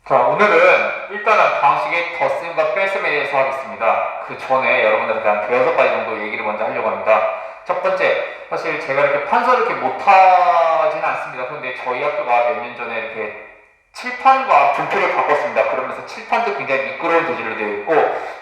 자, 오늘은 일단은 방식의 덧셈과 뺄셈에 대해서 하겠습니다. 그 전에 여러분들한테 한 대여섯 가지 정도 얘기를 먼저 하려고 합니다. 첫 번째, 사실 제가 이렇게 판서를 이렇게 못하지는 않습니다. 그런데 저희 학교가 몇 년 전에 이렇게 칠판과 분필을 바꿨습니다. 그러면서 칠판도 굉장히 미끄러운 재질로 되어 있고,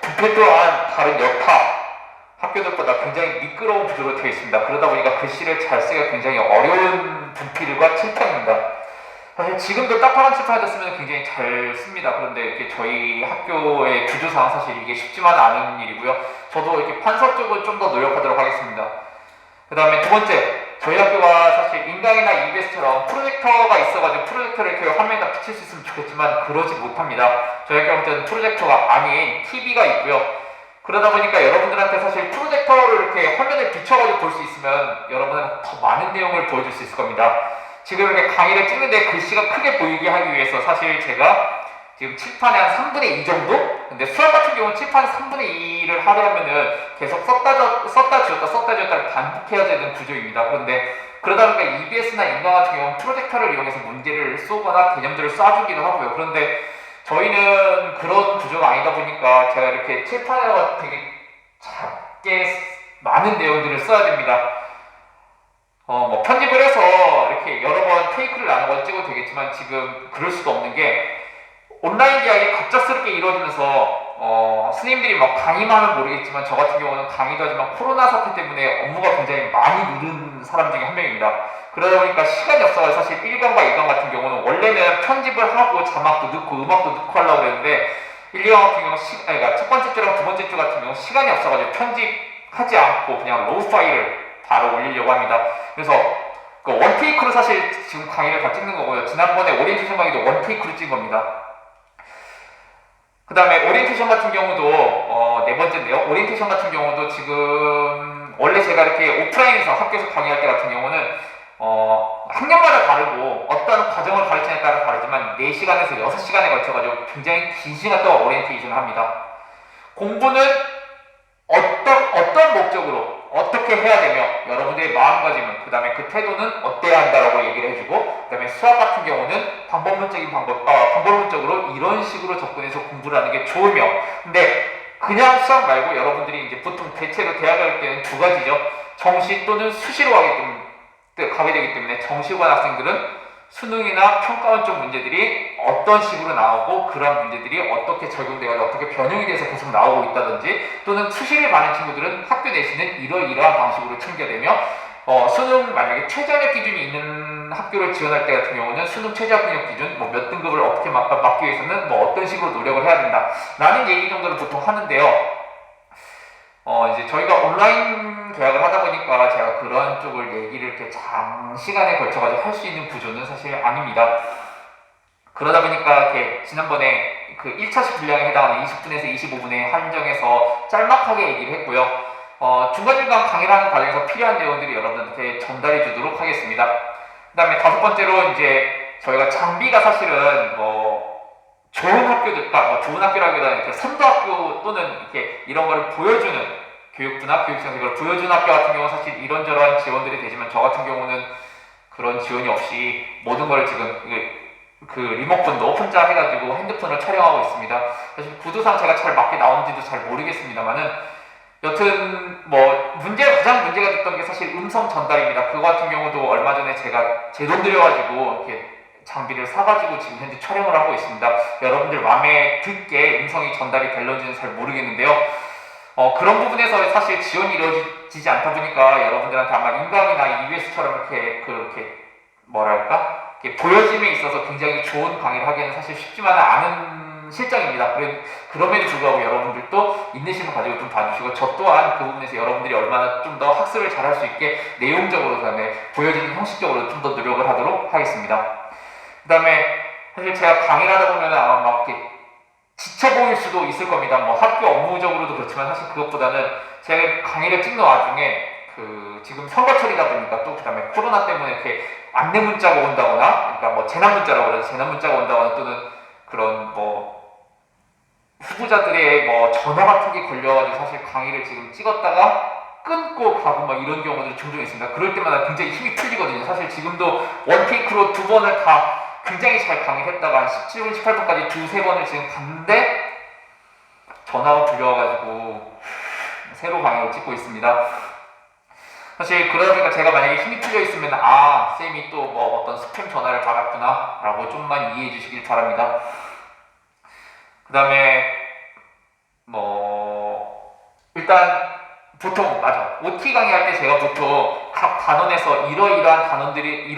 분필 또한 다른 여타 학교들보다 굉장히 미끄러운 구조로 되어 있습니다. 그러다 보니까 글씨를 잘 쓰기가 굉장히 어려운 분필과 칠판입니다. 사실 지금도 딱딱한 칠판을 쓰면 굉장히 잘 씁니다. 그런데 이렇게 저희 학교의 구조상 사실 이게 쉽지만 않은 일이고요. 저도 이렇게 판서 쪽을 좀 더 노력하도록 하겠습니다. 그 다음에 두 번째, 저희 학교가 사실 인강이나 EBS처럼 프로젝터가 있어가지고 프로젝터를 이렇게 화면에다 비칠 수 있으면 좋겠지만 그러지 못합니다. 저희 학교한테는 프로젝터가 아닌 TV가 있고요. 그러다 보니까 여러분들한테 사실 프로젝터를 이렇게 화면에 비춰가지고 볼 수 있으면 여러분은 더 많은 내용을 보여줄 수 있을 겁니다. 지금 이렇게 강의를 찍는데 글씨가 크게 보이게 하기 위해서 사실 제가 지금 칠판에 한 3분의 2 정도? 근데 수학 같은 경우는 칠판 3분의 2를 하려면은 계속 썼다 지웠다를 반복해야 되는 구조입니다. 그런데 그러다 보니까 EBS나 인강 같은 경우는 프로젝터를 이용해서 문제를 쏘거나 개념들을 쏴주기도 하고요. 그런데 저희는 그런 구조가 아니다 보니까 제가 이렇게 칠판에다가 되게 작게 많은 내용들을 써야 됩니다. 편집을 해서 이렇게 여러 번 테이크를 나눠서 찍어도 되겠지만 지금 그럴 수도 없는 게 온라인 계약이 갑작스럽게 이루어지면서 스님들이 막 강의만 하면 모르겠지만 저 같은 경우는 강의도 하지만 코로나 사태 때문에 업무가 굉장히 많이 늘은 사람 중에 한 명입니다. 그러다 보니까 시간이 없어서 사실 1강과 2강 같은 경우는 원래는 편집을 하고 자막도 넣고 음악도 넣고 하려고 그랬는데 1, 2강 같은 경우는 그러니까 첫 번째 주랑 두 번째 주 같은 경우는 시간이 없어가지고 편집하지 않고 그냥 로우 파일을 바로 올리려고 합니다. 그래서 그 원테이크로 사실 지금 강의를 다 찍는 거고요. 지난번에 오리엔테이션 강의도 원테이크로 찍은 겁니다. 그 다음에 오리엔테이션 같은 경우도 네 번째인데요. 오리엔테이션 같은 경우도 지금 원래 제가 이렇게 오프라인에서 학교에서 강의할 때 같은 경우는 학년마다 다르고 어떤 과정을 가르치냐에 따라 다르지만 4시간에서 6시간에 걸쳐가지고 굉장히 긴 시간 동안 오리엔테이션을 합니다. 공부는 어떤 목적으로 어떻게 해야 되며 여러분들의 마음가짐은 그 다음에 그 태도는 어때야 한다라고 얘기를 해주고 그 다음에 수학 같은 경우는 방법론적으로 이런 식으로 접근해서 공부를 하는 게 좋으며 근데 그냥 수학 말고 여러분들이 이제 보통 대체로 대학 갈 때는 두 가지죠. 정시 또는 수시로 가게 되기 때문에 정시관 학생들은 수능이나 평가원 쪽 문제들이 어떤 식으로 나오고 그런 문제들이 어떻게 적용되어서 어떻게 변형이 돼서 계속 나오고 있다든지 또는 수시를 받는 친구들은 학교 내신은 이러이러한 방식으로 챙겨내며 수능 만약에 최저학력 기준이 있는 학교를 지원할 때 같은 경우는 수능 최저학력 기준 몇 등급을 어떻게 맞기 위해서는 어떤 식으로 노력을 해야 된다 라는 얘기 정도를 보통 하는데요. 이제 저희가 온라인 계약을 하다 보니까 제가 그런 쪽을 얘기를 이렇게 장시간에 걸쳐가지고 할 수 있는 구조는 사실 아닙니다. 그러다 보니까 이렇게 지난번에 그 1차식 분량에 해당하는 20분에서 25분에 한정해서 짤막하게 얘기를 했고요. 중간중간 강의를 하는 과정에서 필요한 내용들이 여러분들한테 전달해 주도록 하겠습니다. 그 다음에 다섯 번째로 이제 저희가 장비가 사실은 좋은 학교들과 좋은 학교라기보다는 이렇게 선도학교 또는 이렇게 이런 거를 보여주는 교육부나 교육청에서 이걸 보여주는 학교 같은 경우는 사실 이런저런 지원들이 되지만 저 같은 경우는 그런 지원이 없이 모든 걸 지금 그 리모컨도 혼자 해가지고 핸드폰을 촬영하고 있습니다. 사실 구도상 제가 잘 맞게 나오는지도 잘 모르겠습니다만은 여튼 가장 문제가 됐던 게 사실 음성 전달입니다. 그거 같은 경우도 얼마 전에 제가 제 돈 들여가지고 이렇게 장비를 사가지고 지금 현재 촬영을 하고 있습니다. 여러분들 마음에 듣게 음성이 전달이 될런지는 잘 모르겠는데요. 그런 부분에서 사실 지원이 이루어지지 않다 보니까 여러분들한테 아마 인강이나 EBS처럼 이렇게 보여짐에 있어서 굉장히 좋은 강의를 하기에는 사실 쉽지만은 않은 실정입니다. 그럼에도 불구하고 여러분들도 인내심을 가지고 좀 봐주시고 저 또한 그 부분에서 여러분들이 얼마나 좀 더 학습을 잘할 수 있게 내용적으로 그다음에 보여지는 형식적으로 좀 더 노력을 하도록 하겠습니다. 그 다음에 사실 제가 강의를 하다 보면 아마 이렇게 지쳐 보일 수도 있을 겁니다. 학교 업무적으로도 그렇지만 사실 그것보다는 제가 강의를 찍는 와중에 지금 선거철이다 보니까 또 그 다음에 코로나 때문에 이렇게 안내 문자가 온다거나 그러니까 재난 문자라고 그래서 재난 문자가 온다거나 또는 그런 후보자들의 전화 같은 게 걸려가지고 사실 강의를 지금 찍었다가 끊고 가고 이런 경우들이 종종 있습니다. 그럴 때마다 굉장히 힘이 풀리거든요. 사실 지금도 원테이크로 2번을 다 굉장히 잘 강의했다가 한 17분, 18분까지 두세 번을 지금 갔는데 전화가 불려와가지고 새로 강의를 찍고 있습니다. 사실 그러니까 제가 만약에 힘이 풀려 있으면 쌤이 또 뭐 어떤 스팸 전화를 받았구나 라고 좀만 이해해 주시길 바랍니다. 그 다음에 일단 보통 맞아 OT 강의할 때 제가 보통 각 단원에서 이러이러한 단원들이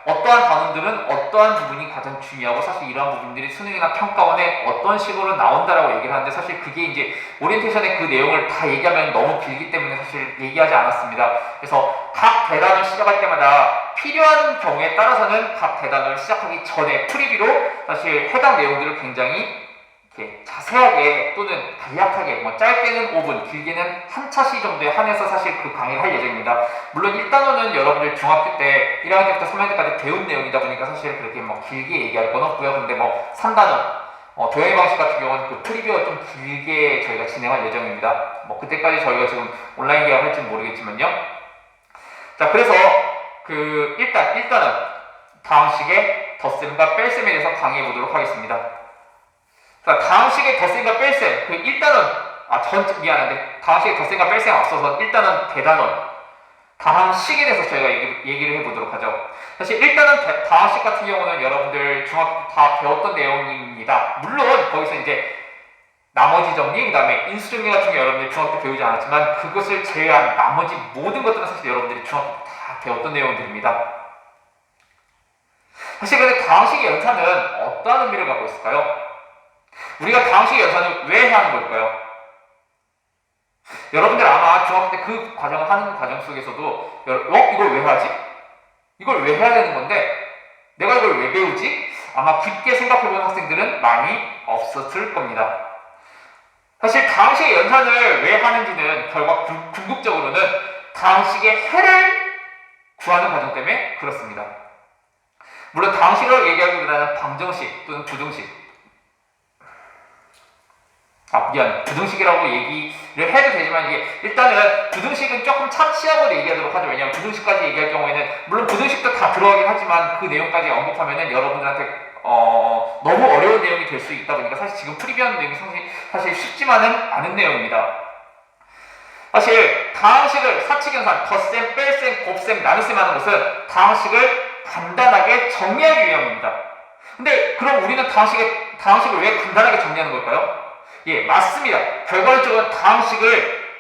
어떠한 단원들은 어떠한 부분이 가장 중요하고 사실 이러한 부분들이 수능이나 평가원에 어떤 식으로 나온다라고 얘기를 하는데 사실 그게 이제 오리엔테이션의 그 내용을 다 얘기하면 너무 길기 때문에 사실 얘기하지 않았습니다. 그래서 각 대단을 시작할 때마다 필요한 경우에 따라서는 각 대단을 시작하기 전에 프리뷰로 사실 해당 내용들을 굉장히 이렇게 자세하게 또는 간략하게 짧게는 5분, 길게는 한 차시 정도에 한해서 사실 그 강의를 할 예정입니다. 물론 1단원은 여러분들 중학교 때 1학년 때부터 3학년 때까지 배운 내용이다 보니까 사실 그렇게 길게 얘기할 건 없고요. 근데 3단원 도형의 방식 같은 경우는 그 프리뷰가 좀 길게 저희가 진행할 예정입니다. 그때까지 저희가 지금 온라인 계약을 할지는 모르겠지만요. 자, 그래서 일단 1단원 다항식의 덧셈과 뺄셈에 대해서 강의해 보도록 하겠습니다. 자, 다항식의 덧셈과 뺄셈, 1단원, 미안한데, 다항식의 덧셈과 뺄셈 앞서서 1단원 대단원, 다항식에 대해서 저희가 얘기를 해보도록 하죠. 사실 1단원 다항식 같은 경우는 여러분들 중학교 다 배웠던 내용입니다. 물론, 거기서 이제 나머지 정리, 그 다음에 인수정리 같은 게 여러분들이 중학교 때 배우지 않았지만, 그것을 제외한 나머지 모든 것들은 사실 여러분들이 중학교 때 다 배웠던 내용들입니다. 사실 근데 다항식의 연산은 어떠한 의미를 갖고 있을까요? 우리가 다항식의 연산을 왜 하는 걸까요? 여러분들 아마 중학교 때 그 과정을 하는 과정 속에서도 이걸 왜 하지? 이걸 왜 해야 되는 건데? 내가 이걸 왜 배우지? 아마 깊게 생각해보는 학생들은 많이 없었을 겁니다. 사실 다항식의 연산을 왜 하는지는 결과 궁극적으로는 다항식의 해를 구하는 과정 때문에 그렇습니다. 물론 다항식을 얘기하기보다는 방정식 또는 부등식 부등식이라고 얘기를 해도 되지만 일단은 부등식은 조금 차치하고 얘기하도록 하죠. 왜냐하면 부등식까지 얘기할 경우에는 물론 부등식도 다 들어가긴 하지만 그 내용까지 언급하면은 여러분들한테 너무 어려운 내용이 될 수 있다 보니까 사실 지금 프리뷰하는 내용이 사실 쉽지만은 않은 내용입니다. 사실 다항식을 사칙연산, 덧셈, 뺄셈, 곱셈, 나눗셈 하는 것은 다항식을 간단하게 정리하기 위함입니다. 근데 그럼 우리는 다항식을 왜 간단하게 정리하는 걸까요? 예, 맞습니다. 결과적으로 다항식을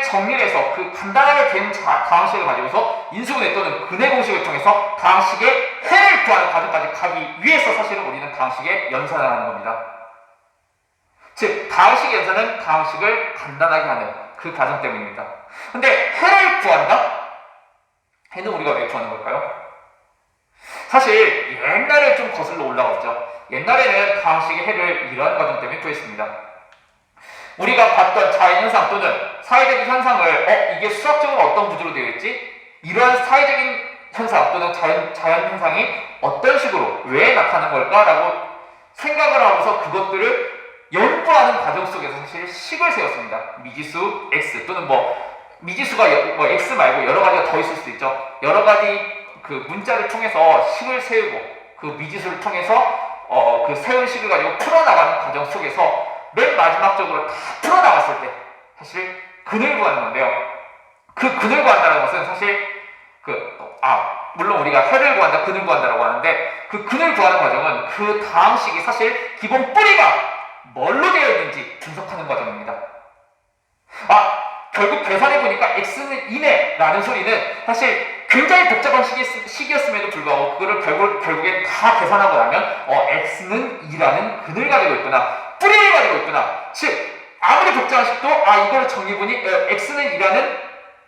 정리를 해서 그 간단하게 된 다항식을 가지고서 인수분해 또는 근해 공식을 통해서 다항식의 해를 구하는 과정까지 가기 위해서 사실은 우리는 다항식의 연산을 하는 겁니다. 즉, 다항식의 연산은 다항식을 간단하게 하는 그 과정 때문입니다. 근데 해를 구한다? 해는 우리가 왜 구하는 걸까요? 사실 옛날에 좀 거슬러 올라갔죠. 옛날에는 다항식의 해를 이러한 과정 때문에 구했습니다. 우리가 봤던 자연현상 또는 사회적인 현상을 이게 수학적으로 어떤 구조로 되어 있지? 이러한 사회적인 현상 또는 자연현상이 어떤 식으로 왜 나타나는 걸까라고 생각을 하면서 그것들을 연구하는 과정 속에서 사실 식을 세웠습니다. 미지수 x 또는 미지수가 x 말고 여러 가지가 더 있을 수도 있죠. 여러 가지 그 문자를 통해서 식을 세우고 그 미지수를 통해서 그 세운 식을 가지고 풀어나가는 과정 속에서 맨 마지막적으로 다 풀어나갔을 때 사실 근을 구하는 건데요. 그 근을 구한다는 것은 사실 물론 우리가 해를 구한다, 근을 구한다라고 하는데 그 근을 구하는 과정은 그 다항식이 사실 기본 뿌리가 뭘로 되어 있는지 분석하는 과정입니다. 결국 계산해보니까 x는 2네 라는 소리는 사실 굉장히 복잡한 식이었음에도 불구하고 그거를 결국엔 다 계산하고 나면 x는 2라는 근을 가지고 있구나, 뿌리를 가지고 있구나. 즉 아무리 복잡한 식도 이걸 정리해보니 x는 2라는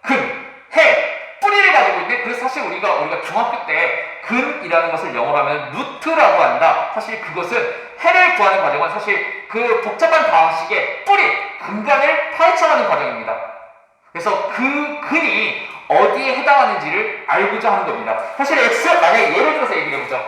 근, 해, 뿌리를 가지고 있는데 그래서 사실 우리가 중학교 때 근이라는 것을 영어로 하면 루트라고 한다. 사실 그것은 해를 구하는 과정은 사실 그 복잡한 다항식의 뿌리, 근간을 파헤쳐가는 과정입니다. 그래서 그 근이 어디에 해당하는지를 알고자 하는 겁니다. 사실 만약에 예를 들어서 얘기를 해보죠.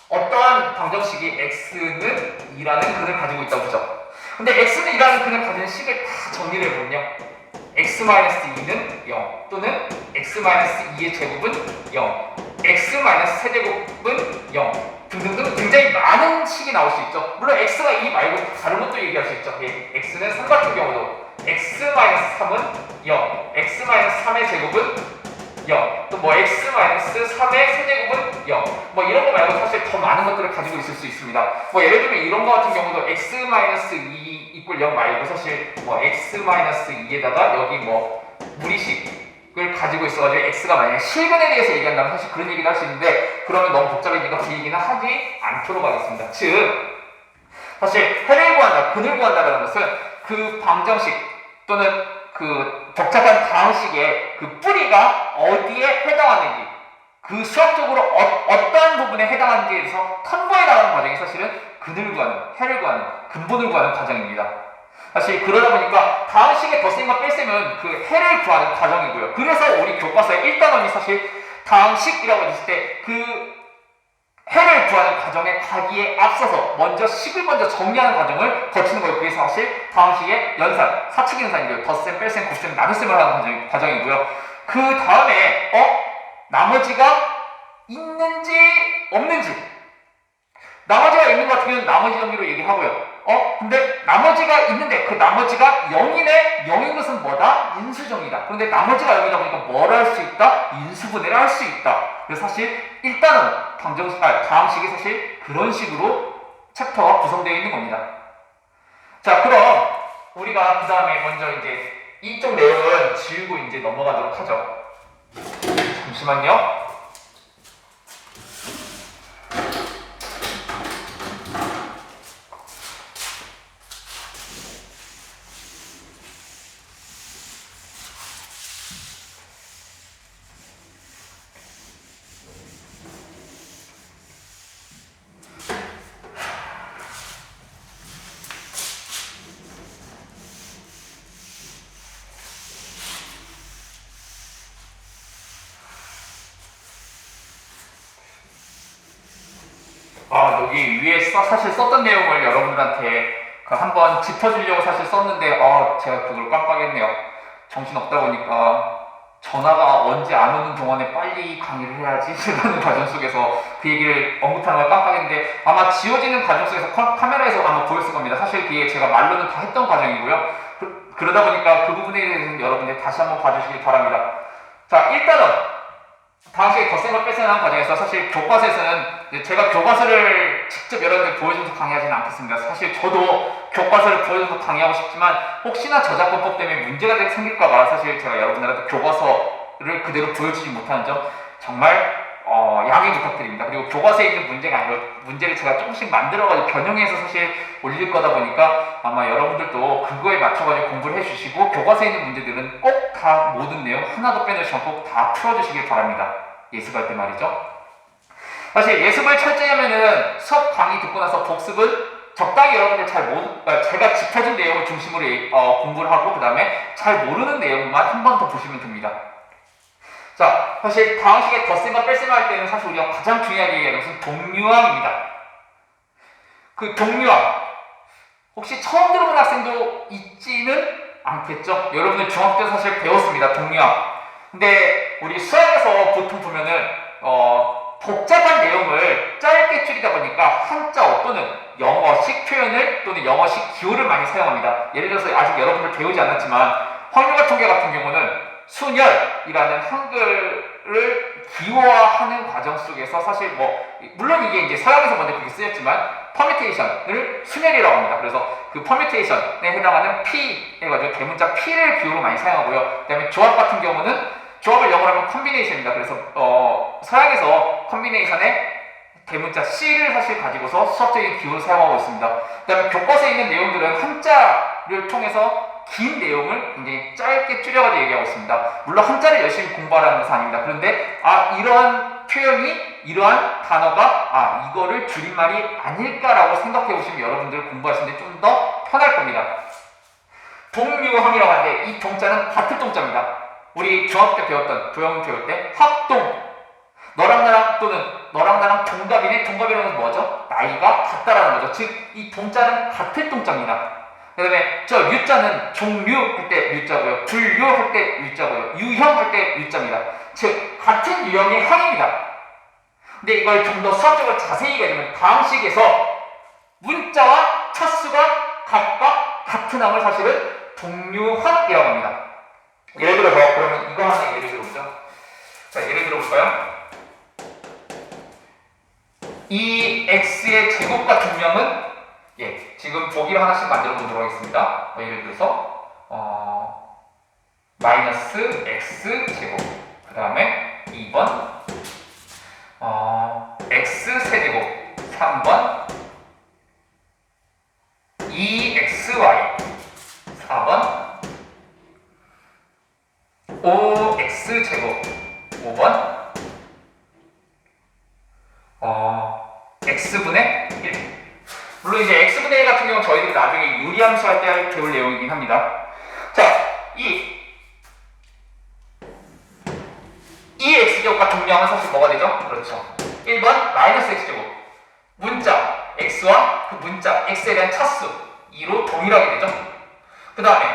어떠한 방정식이 x는 2라는 근을 가지고 있다고 보죠. 근데 x는 2라는 근을 가진 식을 다 정리를 해보면요. x-2는 0 또는 x-2의 제곱은 0, x-세제곱은 0 등등등 굉장히 많은 식이 나올 수 있죠. 물론 x가 2 말고 다른 것도 얘기할 수 있죠. x는 3 같은 경우도 x-3은 0, x-3의 제곱은 0, 또 뭐 x-3의 세제곱은 0, 뭐 이런 거 말고 사실 더 많은 것들을 가지고 있을 수 있습니다. 뭐 예를 들면 이런 거 같은 경우도 x-2 이꼴 0 말고 사실 뭐 x-2에다가 여기 뭐 무리식을 가지고 있어가지고 x가 만약에 실근에 대해서 얘기한다면 사실 그런 얘기를 할 수 있는데 그러면 너무 복잡해지니까 그 얘기는 하지 않도록 하겠습니다. 즉 사실 해를 구한다, 근을 구한다는 것은 그 방정식 또는 그 복잡한 다항식의 그 뿌리가 어디에 해당하는지, 그 수학적으로 어떠한 부분에 해당하는지에 대해서 탐구해 나가는 과정이 사실은 근을 구하는, 해를 구하는, 근본을 구하는 과정입니다. 사실 그러다 보니까 다항식의 덧셈과 뺄셈은 그 해를 구하는 과정이고요. 그래서 우리 교과서의 1단원이 사실 다항식이라고 했을 때 그 해를 구하는 과정에 가기에 앞서서 먼저 식을 먼저 정리하는 과정을 거치는 거예요. 그게 사실 다항식의 연산, 사칙 연산이고요. 덧셈, 뺄셈, 곱셈, 나눗셈을 하는 과정이고요. 그 다음에 나머지가 있는지 없는지, 나머지가 있는 것 같은 경우는 나머지 정리로 얘기하고요. 근데 나머지가 있는데 그 나머지가 0이네? 0인 것은 뭐다? 인수정이다. 그런데 나머지가 0이다 보니까 뭘 할 수 있다? 인수분해를 할 수 있다. 그래서 사실 일단은 다항식이 사실 그런 식으로 챕터가 구성되어 있는 겁니다. 자, 그럼 우리가 그 다음에 먼저 이제 이쪽 내용은 지우고 이제 넘어가도록 하죠. 잠시만요. 여기 위에 사실 썼던 내용을 여러분들한테 한번 짚어주려고 사실 썼는데 제가 그걸 깜빡했네요. 정신없다 보니까 전화가 언제 안 오는 동안에 빨리 강의를 해야지 라는 과정 속에서 그 얘기를 언급하는 걸 깜빡했는데 아마 지워지는 과정 속에서 카메라에서 아마 보였을 겁니다. 사실 그게 제가 말로는 다 했던 과정이고요. 그러다 보니까 그 부분에 대해서는 여러분들 다시 한번 봐주시기 바랍니다. 자, 일단은 다항식의 덧셈과 뺄셈하는 과정에서 사실 교과서에서는 제가 교과서를 직접 여러분들 보여줘서 강의하지는 않겠습니다. 사실 저도 교과서를 보여줘서 강의하고 싶지만 혹시나 저작권법 때문에 문제가 생길까봐 사실 제가 여러분들한테 교과서를 그대로 보여주지 못하는 점 정말 양해 부탁드립니다. 그리고 교과서에 있는 문제가 아니라 문제를 제가 조금씩 만들어가지고 변형해서 사실 올릴 거다 보니까 아마 여러분들도 그거에 맞춰가지고 공부를 해주시고 교과서에 있는 문제들은 꼭 다 모든 내용 하나도 빼놓지 않고 다 풀어주시길 바랍니다. 예습할 때 말이죠. 사실 예습을 철저히 하면은 수업 강의 듣고 나서 복습은 적당히 여러분들 제가 짚어준 내용을 중심으로 공부를 하고 그 다음에 잘 모르는 내용만 한 번 더 보시면 됩니다. 자, 사실 다항식의 덧셈과 뺄셈 할 때는 사실 우리가 가장 중요하게 얘기하는 것은 동류항입니다. 그 동류항 혹시 처음 들어본 학생도 있지는 않겠죠? 여러분들 중학교 때 사실 배웠습니다. 동류항. 근데 우리 수학에서 보통 보면은 복잡한 내용을 짧게 줄이다 보니까 한자어 또는 영어식 표현을 또는 영어식 기호를 많이 사용합니다. 예를 들어서 아직 여러분들 배우지 않았지만 확률과 통계 같은 경우는 순열이라는 한글을 기호화하는 과정 속에서 사실 물론 이게 이제 서양에서 먼저 그렇게 쓰였지만 퍼뮤테이션을 순열이라고 합니다. 그래서 그 퍼뮤테이션에 해당하는 P 해가지고 대문자 P를 기호로 많이 사용하고요. 그 다음에 조합 같은 경우는 조합을 영어로 하면 컴비네이션입니다. 그래서 서양에서 컴비네이션에 대문자 C를 사실 가지고서 수학적인 기호를 사용하고 있습니다. 그 다음에 교과서에 있는 내용들은 한자를 통해서 긴 내용을 굉장히 짧게 줄여가지고 얘기하고 있습니다. 물론 한자를 열심히 공부하라는 것은 아닙니다. 그런데 이러한 표현이 이러한 단어가 이거를 줄임말이 아닐까라고 생각해 보시면 여러분들 공부하시는데 좀 더 편할 겁니다. 동류항이라고 하는데 이 동자는 같은 동자입니다. 우리 중학교 때 배웠던 도형 배울 때 합동 너랑 나랑 또는 너랑 나랑 동갑이네. 동갑이라는 것은 뭐죠? 나이가 같다라는 거죠. 즉 이 동자는 같은 동자입니다. 그 다음에 저 유자는 종류 할 때 유자고요. 분류 할 때 유자고요. 유형 할 때 유자입니다. 즉 같은 유형의 항입니다. 근데 이걸 좀 더 수학적으로 자세히 얘기하면 다항식에서 문자와 차수가 각각 같은 항을 사실은 동류항이라고 합니다. 예를 들어서 그러면 이거 하나 예를 들어보죠. 자, 예를 들어볼까요? 이 x의 제곱과 동명은 지금 보기를 하나씩 만들어 보도록 하겠습니다. 예를 들어서 마이너스 x 제곱, 그 다음에 2번 x 세제곱, 3번 2xy, 4번 5x 제곱, 5번 x분의 1. 물론 이제 x분의 1 같은 경우는 저희들이 나중에 유리함수 할 때 배울 내용이긴 합니다. 자, 이 x제곱과 동명은 사실 뭐가 되죠? 그렇죠. 1번 마이너스 x제곱. 문자 x와 그 문자 x에 대한 차수 2로 동일하게 되죠. 그 다음에